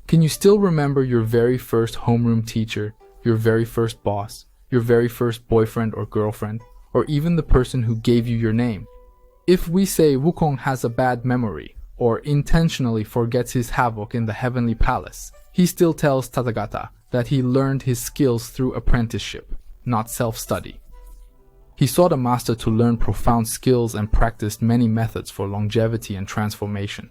Can you still remember your very first homeroom teacher, your very first boss, your very first boyfriend or girlfriend, or even the person who gave you your name? If we say Wukong has a bad memory, or intentionally forgets his havoc in the heavenly palace, he still tells Tathagata that he learned his skills through apprenticeship, not self-study. He sought a master to learn profound skills and practiced many methods for longevity and transformation.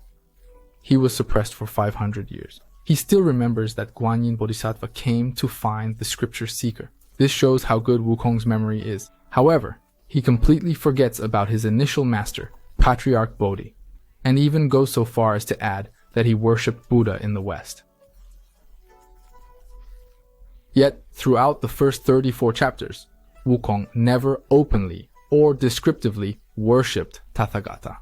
He was suppressed for 500 years. He still remembers that Guanyin Bodhisattva came to find the scripture seeker. This shows how good Wukong's memory is. However, he completely forgets about his initial master, Patriarch Bodhi, and even goes so far as to add that he worshipped Buddha in the West. Yet, throughout the first 34 chapters, Wukong never openly or descriptively worshipped Tathagata.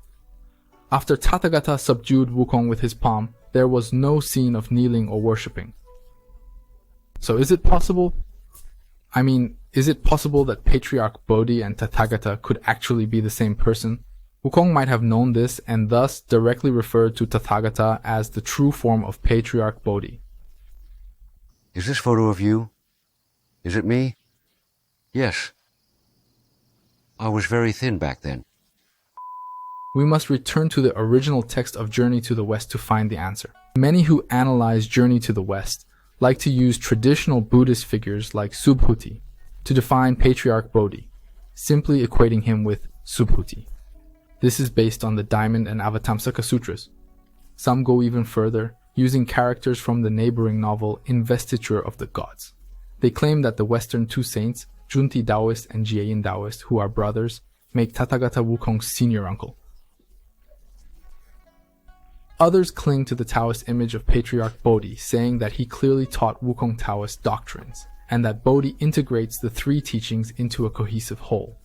After Tathagata subdued Wukong with his palm, there was no scene of kneeling or worshipping. So is it possible? Is it possible that Patriarch Bodhi and Tathagata could actually be the same person? Wukong might have known this and thus directly referred to Tathagata as the true form of Patriarch Bodhi. Is this photo of you? Is it me? Yes. I was very thin back then. We must return to the original text of Journey to the West to find the answer. Many who analyze Journey to the West like to use traditional Buddhist figures like Subhuti to define Patriarch Bodhi, simply equating him with Subhuti. This is based on the Diamond and Avatamsaka Sutras. Some go even further, using characters from the neighboring novel Investiture of the Gods. They claim that the Western two saints, Junti Taoist and Jieyin Taoist, who are brothers, make Tathagata Wukong's senior uncle. Others cling to the Taoist image of Patriarch Bodhi, saying that he clearly taught Wukong Taoist doctrines, and that Bodhi integrates the three teachings into a cohesive whole.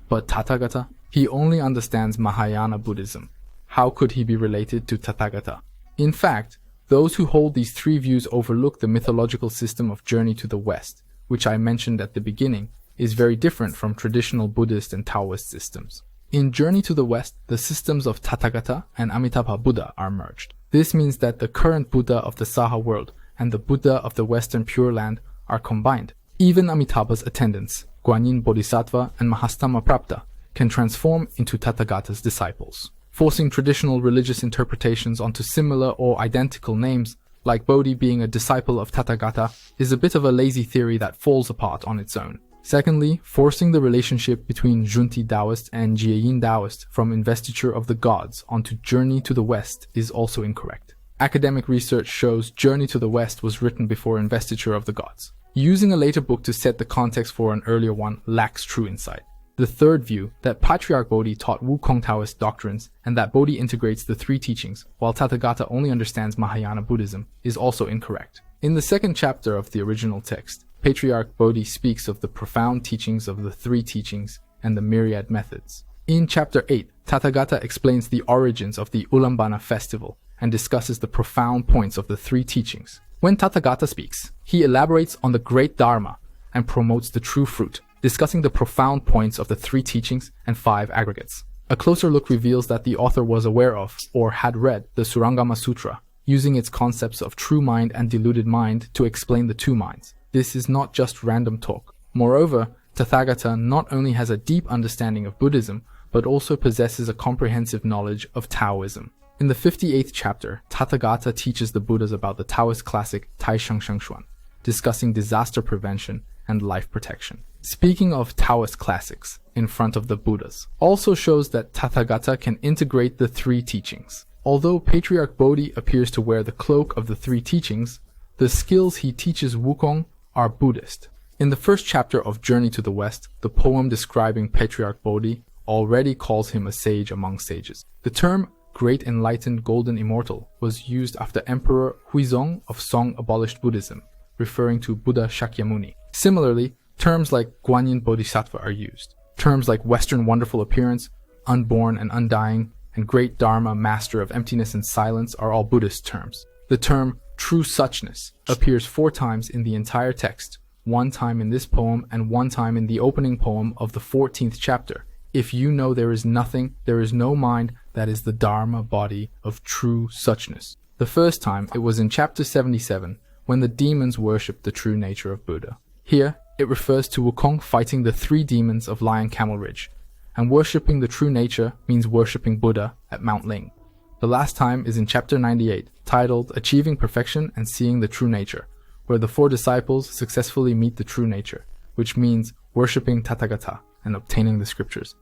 But Tathagata? He only understands Mahayana Buddhism. How could he be related to Tathagata? In fact, those who hold these three views overlook the mythological system of Journey to the West, which I mentioned at the beginning, is very different from traditional Buddhist and Taoist systems. In Journey to the West, the systems of Tathagata and Amitabha Buddha are merged. This means that the current Buddha of the Saha world and the Buddha of the Western Pure Land are combined. Even Amitabha's attendants, Guanyin Bodhisattva and Mahastama Prapta, can transform into Tathagata's disciples. Forcing traditional religious interpretations onto similar or identical names, like Bodhi being a disciple of Tathagata, is a bit of a lazy theory that falls apart on its own. Secondly, forcing the relationship between Junti Taoist and Jieyin Taoist from Investiture of the Gods onto Journey to the West is also incorrect. Academic research shows Journey to the West was written before Investiture of the Gods. Using a later book to set the context for an earlier one lacks true insight. The third view, that Patriarch Bodhi taught Wukong Taoist doctrines and that Bodhi integrates the three teachings, while Tathagata only understands Mahayana Buddhism, is also incorrect. In the second chapter of the original text, Patriarch Bodhi speaks of the profound teachings of the three teachings and the myriad methods. In chapter 8, Tathagata explains the origins of the Ulambana festival and discusses the profound points of the three teachings. When Tathagata speaks, he elaborates on the great Dharma and promotes the true fruit, discussing the profound points of the three teachings and 5 aggregates. A closer look reveals that the author was aware of, or had read, the Surangama Sutra, using its concepts of true mind and deluded mind to explain the two minds. This is not just random talk. Moreover, Tathagata not only has a deep understanding of Buddhism, but also possesses a comprehensive knowledge of Taoism. In the 58th chapter, Tathagata teaches the Buddhas about the Taoist classic Taisheng Shengshuan, discussing disaster prevention and life protection. Speaking of Taoist classics in front of the Buddhas, also shows that Tathagata can integrate the three teachings. Although Patriarch Bodhi appears to wear the cloak of the three teachings, the skills he teaches Wukong are Buddhist. In the first chapter of Journey to the West, the poem describing Patriarch Bodhi already calls him a sage among sages. The term Great Enlightened Golden Immortal was used after Emperor Huizong of Song abolished Buddhism, referring to Buddha Shakyamuni. Similarly, terms like Guanyin Bodhisattva are used. Terms like Western Wonderful Appearance, Unborn and Undying, and Great Dharma, Master of Emptiness and Silence are all Buddhist terms. The term True Suchness appears 4 times in the entire text, 1 time in this poem and 1 time in the opening poem of the 14th chapter. If you know there is nothing, there is no mind, that is the Dharma body of true suchness. The first time, it was in chapter 77, when the demons worshipped the true nature of Buddha. Here, it refers to Wukong fighting the 3 demons of Lion Camel Ridge, and worshipping the true nature means worshipping Buddha at Mount Ling. The last time is in chapter 98, titled Achieving Perfection and Seeing the True Nature, where the 4 disciples successfully meet the true nature, which means worshipping Tathagata and obtaining the scriptures.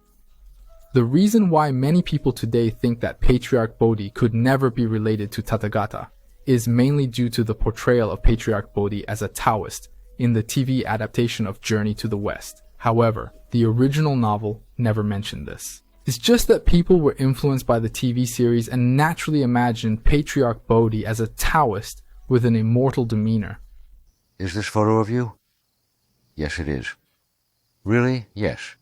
The reason why many people today think that Patriarch Bodhi could never be related to Tathagata is mainly due to the portrayal of Patriarch Bodhi as a Taoist in the TV adaptation of Journey to the West. However, the original novel never mentioned this. It's just that people were influenced by the TV series and naturally imagined Patriarch Bodhi as a Taoist with an immortal demeanor. Is this photo of you? Yes, it is. Really? Yes.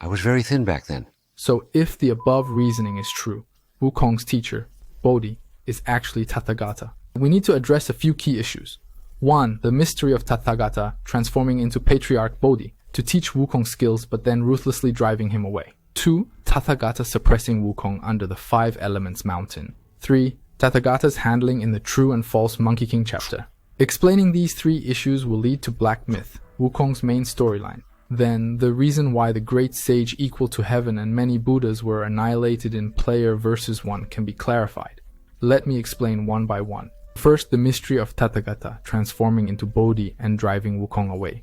I was very thin back then. So if the above reasoning is true, Wukong's teacher, Bodhi, is actually Tathagata. We need to address a few key issues. 1. The mystery of Tathagata transforming into Patriarch Bodhi to teach Wukong skills but then ruthlessly driving him away. 2. Tathagata suppressing Wukong under the 5 Elements Mountain. 3. Tathagata's handling in the True and False Monkey King chapter. Explaining these 3 issues will lead to Black Myth, Wukong's main storyline. Then, the reason why the great sage equal to heaven and many Buddhas were annihilated in player versus 1 can be clarified. Let me explain one by one. First, the mystery of Tathagata transforming into Bodhi and driving Wukong away.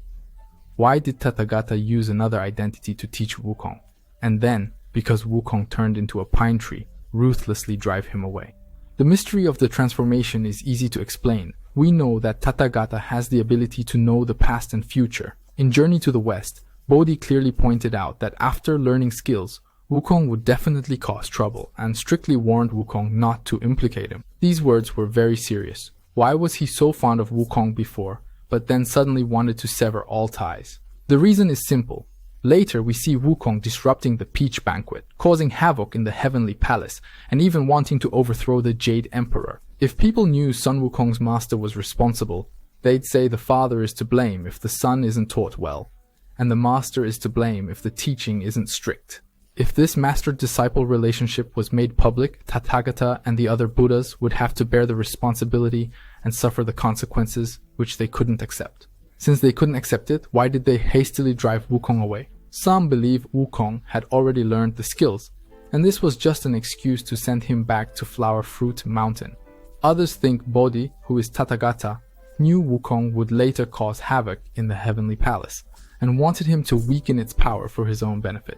Why did Tathagata use another identity to teach Wukong? And then, because Wukong turned into a pine tree, ruthlessly drive him away. The mystery of the transformation is easy to explain. We know that Tathagata has the ability to know the past and future. In Journey to the West, Bodhi clearly pointed out that after learning skills, Wukong would definitely cause trouble and strictly warned Wukong not to implicate him. These words were very serious. Why was he so fond of Wukong before, but then suddenly wanted to sever all ties? The reason is simple. Later, we see Wukong disrupting the Peach Banquet, causing havoc in the Heavenly Palace, and even wanting to overthrow the Jade Emperor. If people knew Sun Wukong's master was responsible, they'd say the father is to blame if the son isn't taught well, and the master is to blame if the teaching isn't strict. If this master-disciple relationship was made public, Tathagata and the other Buddhas would have to bear the responsibility and suffer the consequences which they couldn't accept. Since they couldn't accept it, why did they hastily drive Wukong away? Some believe Wukong had already learned the skills, and this was just an excuse to send him back to Flower Fruit Mountain. Others think Bodhi, who is Tathagata, knew Wukong would later cause havoc in the Heavenly Palace, and wanted him to weaken its power for his own benefit.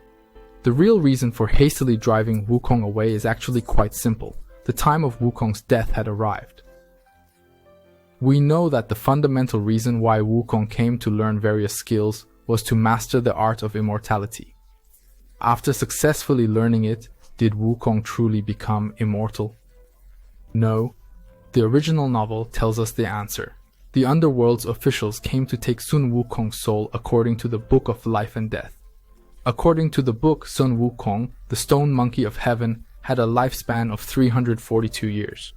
The real reason for hastily driving Wukong away is actually quite simple. The time of Wukong's death had arrived. We know that the fundamental reason why Wukong came to learn various skills was to master the art of immortality. After successfully learning it, did Wukong truly become immortal? No. The original novel tells us the answer. The Underworld's officials came to take Sun Wukong's soul according to the Book of Life and Death. According to the book, Sun Wukong, the Stone Monkey of Heaven, had a lifespan of 342 years.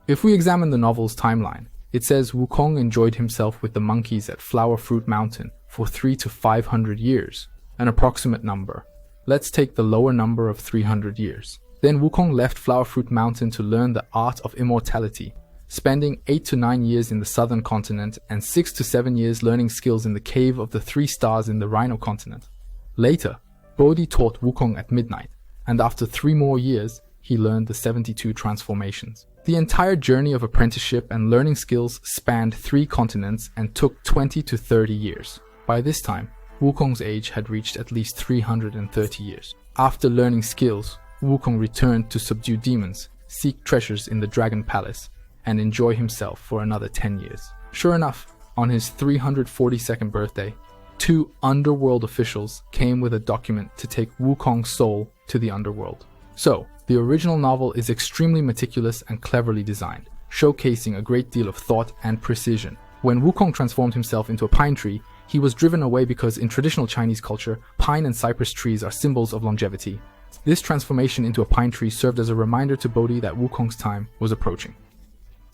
If we examine the novel's timeline, it says Wukong enjoyed himself with the monkeys at Flower Fruit Mountain for 300 to 500 years, an approximate number. Let's take the lower number of 300 years. Then Wukong left Flower Fruit Mountain to learn the art of immortality, spending 8 to 9 years in the southern continent and 6 to 7 years learning skills in the Cave of the 3 Stars in the Rhino continent. Later, Bodhi taught Wukong at midnight, and after 3 more years, he learned the 72 transformations. The entire journey of apprenticeship and learning skills spanned 3 continents and took 20 to 30 years. By this time, Wukong's age had reached at least 330 years. After learning skills, Wukong returned to subdue demons, seek treasures in the Dragon Palace, and enjoy himself for another 10 years. Sure enough, on his 342nd birthday, 2 underworld officials came with a document to take Wukong's soul to the underworld. So, the original novel is extremely meticulous and cleverly designed, showcasing a great deal of thought and precision. When Wukong transformed himself into a pine tree, he was driven away because in traditional Chinese culture, pine and cypress trees are symbols of longevity. This transformation into a pine tree served as a reminder to Bodhi that Wukong's time was approaching.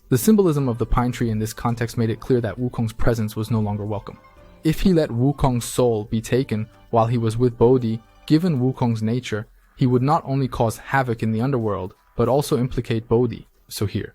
The symbolism of the pine tree in this context made it clear that Wukong's presence was no longer welcome. If he let Wukong's soul be taken while he was with Bodhi, given Wukong's nature, he would not only cause havoc in the underworld, but also implicate Bodhi. So here,